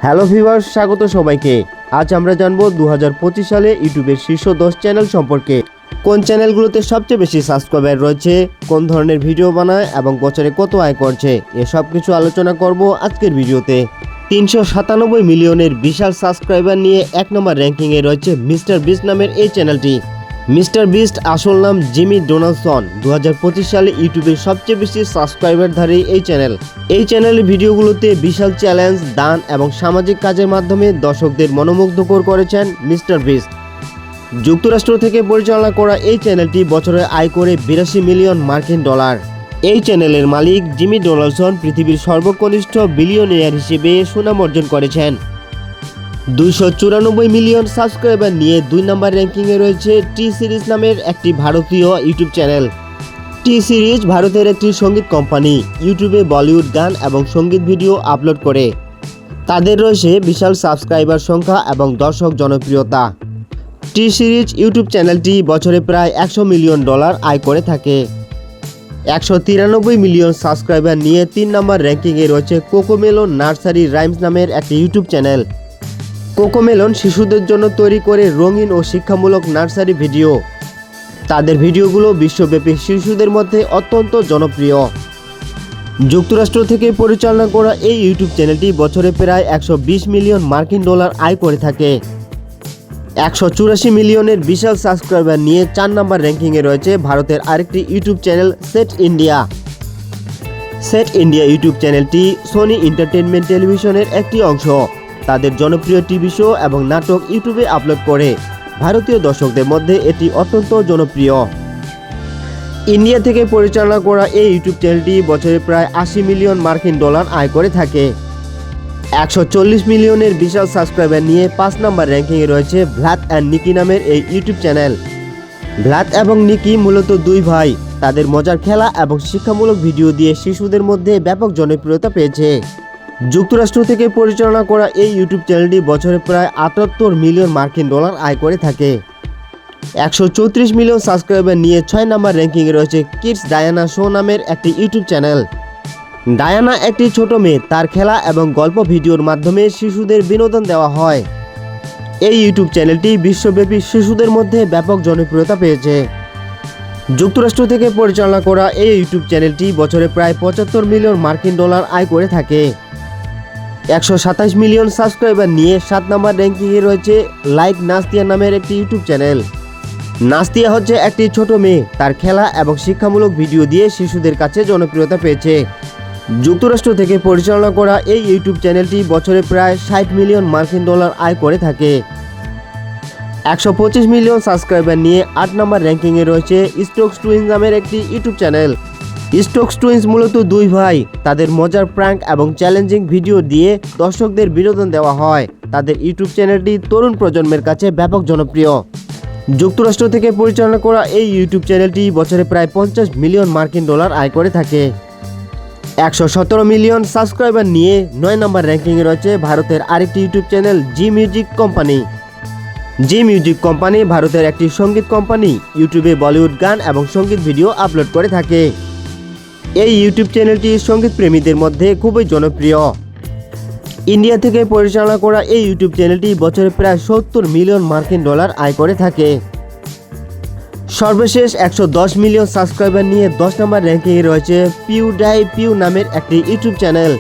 Hello viewers, স্বাগত সবাইকে। আজ আমরা জানবো 2025 সালে ইউটিউবের শীর্ষ 10 চ্যানেল সম্পর্কে। কোন চ্যানেলগুলোতে সবচেয়ে বেশি সাবস্ক্রাইবার রয়েছে, কোন ধরনের ভিডিও বানায় এবং বছরে কত আয় করছে, এসব কিছু আলোচনা করব আজকের ভিডিওতে। 397 মিলিয়নের বিশাল সাবস্ক্রাইবার নিয়ে 1 নম্বর র্যাঙ্কিংয়ে রয়েছে মিস্টার বিস্ট নামের এই চ্যানেলটি। মিস্টার বিস্ট আসল নাম জিমি ডোনাল্ডসন। 2025 সালে ইউটিউবের সবচেয়ে বেশি সাবস্ক্রাইবারধারী এই চ্যানেল। এই চ্যানেলের ভিডিওগুলোতে বিশাল চ্যালেঞ্জ, দান এবং সামাজিক কাজের মাধ্যমে দর্শকদের মনোমুগ্ধকর করেছেন মিস্টার বিস্ট। যুক্তরাষ্ট্র থেকে পরিচালনা করা এই চ্যানেলটি বছরে আয় করে 82 মিলিয়ন মার্কিন ডলার। এই চ্যানেলের মালিক জিমি ডোনাল্ডসন পৃথিবীর সর্বকনিষ্ঠ বিলিয়নিয়ার হিসেবে সুনাম অর্জন করেছেন। 294 মিলিয়ন সাবস্ক্রাইবার নিয়ে 2 নম্বর র্যাঙ্কিংয়ে রয়েছে টি সিরিজ নামের একটি ভারতীয় ইউটিউব চ্যানেল। টি সিরিজ ভারতের একটি সঙ্গীত কোম্পানি। ইউটিউবে বলিউড গান এবং সঙ্গীত ভিডিও আপলোড করে। তাদের রয়েছে বিশাল সাবস্ক্রাইবার সংখ্যা এবং দর্শক জনপ্রিয়তা। টি সিরিজ ইউটিউব চ্যানেলটি বছরে প্রায় 100 মিলিয়ন ডলার আয় করে থাকে। 193 মিলিয়ন সাবস্ক্রাইবার নিয়ে 3 নম্বর র্যাঙ্কিংয়ে রয়েছে কোকোমেলন নার্সারি রাইমস নামের একটি ইউটিউব চ্যানেল। কোকোমেলন শিশুদের জন্য তৈরি করে রঙিন ও শিক্ষামূলক নার্সারি ভিডিও। তাদের ভিডিওগুলো বিশ্বব্যাপী শিশুদের মধ্যে অত্যন্ত জনপ্রিয়। যুক্তরাষ্ট্র থেকে পরিচালনা করা এই ইউটিউব চ্যানেলটি বছরে প্রায় 120 মিলিয়ন মার্কিন ডলার আয় করে থাকে। 184 মিলিয়নের বিশাল সাবস্ক্রাইবার নিয়ে 4 নম্বর র্যাঙ্কিংয়ে রয়েছে ভারতের আরেকটি YouTube channel set India. Set India YouTube চ্যানেলটি সোনি এন্টারটেইনমেন্ট টেলিভিশনের একটি অংশ। তাদের জনপ্রিয় টিভি শো এবং নাটক ইউটিউবে আপলোড করে। ভারতীয় দর্শকদের মধ্যে এটি অত্যন্ত জনপ্রিয়। ইন্ডিয়া থেকে পরিচালনা করা এই ইউটিউব চ্যানেলটি বছরে প্রায় 80 মিলিয়ন মার্কিন ডলার আয় করে থাকে। 140 মিলিয়নের বিশাল সাবস্ক্রাইবার নিয়ে 5 নম্বর র্যাঙ্কিংয়ে রয়েছে ভ্লাদ অ্যান্ড নিকি নামের এই ইউটিউব চ্যানেল। ভ্লাদ এবং নিকি মূলত 2 ভাই। তাদের মজার খেলা এবং শিক্ষামূলক ভিডিও দিয়ে শিশুদের মধ্যে ব্যাপক জনপ্রিয়তা পেয়েছে। যুক্তরাষ্ট্র থেকে পরিচালনা করা এই ইউটিউব চ্যানেলটি বছরে প্রায় 78 মিলিয়ন মার্কিন ডলার আয় করে থাকে। 134 মিলিয়ন সাবস্ক্রাইবার নিয়ে 6 নম্বর র্যাঙ্কিংয়ে রয়েছে কিডস ডায়ানা শো নামের একটি ইউটিউব চ্যানেল। ডায়ানা একটি ছোট মেয়ে। তার খেলা এবং গল্প ভিডিওর মাধ্যমে শিশুদের বিনোদন দেওয়া হয়। এই ইউটিউব চ্যানেলটি বিশ্বব্যাপী শিশুদের মধ্যে ব্যাপক জনপ্রিয়তা পেয়েছে। যুক্তরাষ্ট্র থেকে পরিচালনা করা এই ইউটিউব চ্যানেলটি বছরে প্রায় 75 মিলিয়ন মার্কিন ডলার আয় করে থাকে। 127 মিলিয়ন সাবস্ক্রাইবার নিয়ে 7 নম্বর র্যাঙ্কিংয়ে রয়েছে লাইক নাস্তিয়া নামের একটি ইউটিউব চ্যানেল। নাস্তিয়া হচ্ছে একটি ছোট মেয়ে। তার খেলা এবং শিক্ষামূলক ভিডিও দিয়ে শিশুদের কাছে জনপ্রিয়তা পেয়েছে। যুক্তরাষ্ট্র থেকে পরিচালনা করা এই ইউটিউব চ্যানেলটি বছরে প্রায় 60 মিলিয়ন মার্কিন ডলার আয় করে থাকে। 125 মিলিয়ন সাবস্ক্রাইবার নিয়ে 8 নম্বর র্যাঙ্কিংয়ে রয়েছে স্টোকস টুইন্স নামের একটি ইউটিউব চ্যানেল। স্টোকস টুইন্স মূলত 2 ভাই। তাদের মজার প্র্যাঙ্ক এবং চ্যালেঞ্জিং ভিডিও দিয়ে দর্শকদের বিনোদন দেওয়া হয়। তাদের ইউটিউব চ্যানেলটি তরুণ প্রজন্মের কাছে ব্যাপক জনপ্রিয়। যুক্তরাষ্ট্র থেকে পরিচালনা করা এই ইউটিউব চ্যানেলটি বছরে প্রায় 50 মিলিয়ন মার্কিন ডলার আয় করে থাকে। 117 মিলিয়ন সাবস্ক্রাইবার নিয়ে 9 নম্বর র্যাঙ্কিংয়ে রয়েছে ভারতের আরেকটি ইউটিউব চ্যানেল জি মিউজিক কোম্পানি। জি মিউজিক কোম্পানি ভারতের একটি সঙ্গীত কোম্পানি। ইউটিউবে বলিউড গান এবং সঙ্গীত ভিডিও আপলোড করে থাকে। এই ইউটিউব চ্যানেলটি সঙ্গীত প্রেমীদের মধ্যে খুবই জনপ্রিয়। ইন্ডিয়া থেকে পরিচালনা করা এই ইউটিউব চ্যানেলটি বছরে প্রায় 70 মিলিয়ন মার্কিন ডলার আয় করে থাকে। সর্বশেষ 110 মিলিয়ন সাবস্ক্রাইবার নিয়ে 10 নম্বর র্যাঙ্কিংয়ে রয়েছে পিউ নামের একটি ইউটিউব চ্যানেল।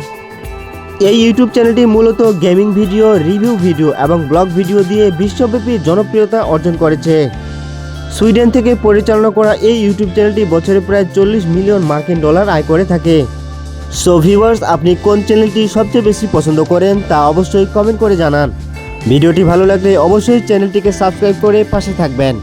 এই ইউটিউব চ্যানেলটি মূলত গেমিং ভিডিও, রিভিউ ভিডিও এবং ব্লগ ভিডিও দিয়ে বিশ্বব্যাপী জনপ্রিয়তা অর্জন করেছে। সুইডেন থেকে পরিচালনা করা এই ইউটিউব চ্যানেলটি বছরে প্রায় 40 মিলিয়ন মার্কিন ডলার আয় করে থাকে। সো ভিউয়ার্স, আপনি কোন চ্যানেলটি সবচেয়ে বেশি পছন্দ করেন তা অবশ্যই কমেন্ট করে জানান। ভিডিওটি ভালো লাগলে অবশ্যই চ্যানেলটিকে সাবস্ক্রাইব করে পাশে থাকবেন।